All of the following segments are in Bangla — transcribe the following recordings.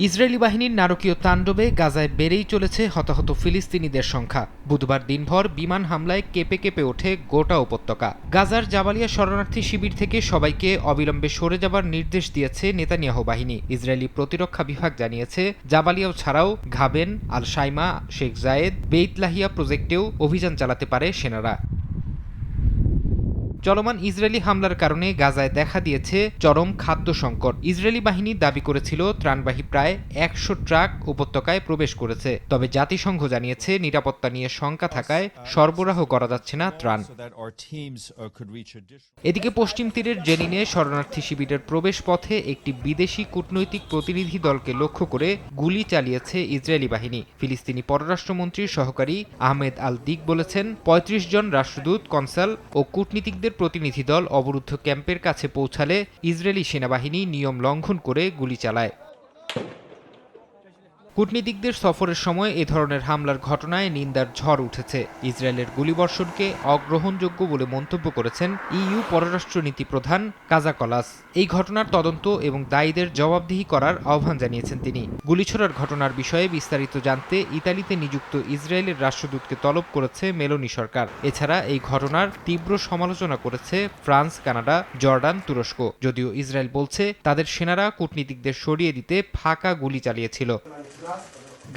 ইসরায়েলি বাহিনীর নারকীয় তাণ্ডবে গাজায় বেড়েই চলেছে হতাহত ফিলিস্তিনিদের সংখ্যা। বুধবার দিনভর বিমান হামলায় কেঁপে কেঁপে ওঠে গোটা উপত্যকা। গাজার জাবালিয়া শরণার্থী শিবির থেকে সবাইকে অবিলম্বে সরে যাবার নির্দেশ দিয়েছে নেতানিয়াহু বাহিনী। ইসরায়েলি প্রতিরক্ষা বিভাগ জানিয়েছে, জাবালিয়া ছাড়াও ঘাবেন, আল শাইমা, শেখ জায়েদ, বেইত লাহিয়া প্রজেক্টেও অভিযান চালাতে পারে সেনারা। চলমান ইসরায়েলি হামলার কারণে গাজায় দেখা দিয়েছে চরম খাদ্য সংকট। ইসরায়েলি বাহিনী দাবি করেছিল ত্রাণবাহী প্রায় ১০০ ট্রাক উপত্যকায় প্রবেশ করেছে, তবে জাতিসংঘ জানিয়েছে নিরাপত্তা নিয়ে শঙ্কা থাকায় সরবরাহ করা যাচ্ছে না ত্রাণ। এদিকে পশ্চিম তীরের জেনিনে শরণার্থী শিবিরের প্রবেশ পথে একটি বিদেশি কূটনৈতিক প্রতিনিধি দলকে লক্ষ্য করে গুলি চালিয়েছে ইসরায়েলি বাহিনী। ফিলিস্তিনি পররাষ্ট্রমন্ত্রীর সহকারী আহমেদ আল দিক বলেছেন, ৩৫ জন রাষ্ট্রদূত, কনসাল ও কূটনীতিকদের প্রতিনিধি দল অবরুদ্ধ ক্যাম্পের কাছে পৌঁছালে ইসরায়েলি সেনাবাহিনী নিয়ম লঙ্ঘন করে গুলি চালায়। কূটনীতিকদের সফরের সময় এ ধরনের হামলার ঘটনায় নিন্দার ঝড় উঠেছে। ইসরায়েলের গুলিবর্ষণকে অগ্রহণযোগ্য বলে মন্তব্য করেছেন ইইউ পররাষ্ট্রনীতি প্রধান কাজা কলাস। এই ঘটনার তদন্ত এবং দায়ীদের জবাবদিহি করার আহ্বান জানিয়েছেন তিনি। গুলিছোড়ার ঘটনার বিষয়ে বিস্তারিত জানতে ইতালিতে নিযুক্ত ইসরায়েলের রাষ্ট্রদূতকে তলব করেছে মেলোনি সরকার। এছাড়া এই ঘটনার তীব্র সমালোচনা করেছে ফ্রান্স, কানাডা, জর্ডান, তুরস্ক। যদিও ইসরায়েল বলছে তাদের সেনারা কূটনীতিকদের সরিয়ে দিতে ফাঁকা গুলি চালিয়েছিল।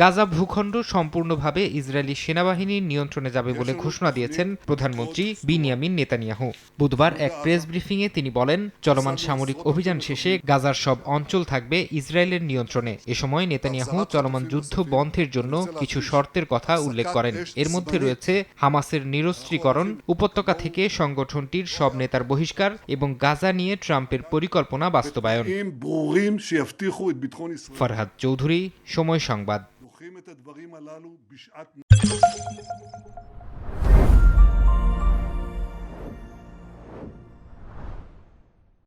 গাজা ভূখণ্ড সম্পূর্ণভাবে ইসরায়েলি সেনাবাহিনীর নিয়ন্ত্রণে যাবে বলে ঘোষণা দিয়েছেন প্রধানমন্ত্রী বিনিয়ামিন নেতানিয়াহু। বুধবার এক প্রেস ব্রিফিংয়ে তিনি বলেন, চলমান সামরিক অভিযান শেষে গাজার সব অঞ্চল থাকবে ইসরায়েলের নিয়ন্ত্রণে। এ সময় নেতানিয়াহু চলমান যুদ্ধ বন্ধের জন্য কিছু শর্তের কথা উল্লেখ করেন। এর মধ্যে রয়েছে হামাসের নিরস্ত্রীকরণ, উপত্যকা থেকে সংগঠনটির সব নেতার বহিষ্কার এবং গাজা নিয়ে ট্রাম্পের পরিকল্পনা বাস্তবায়ন। ফরহাদ চৌধুরী, সময় সংবাদ।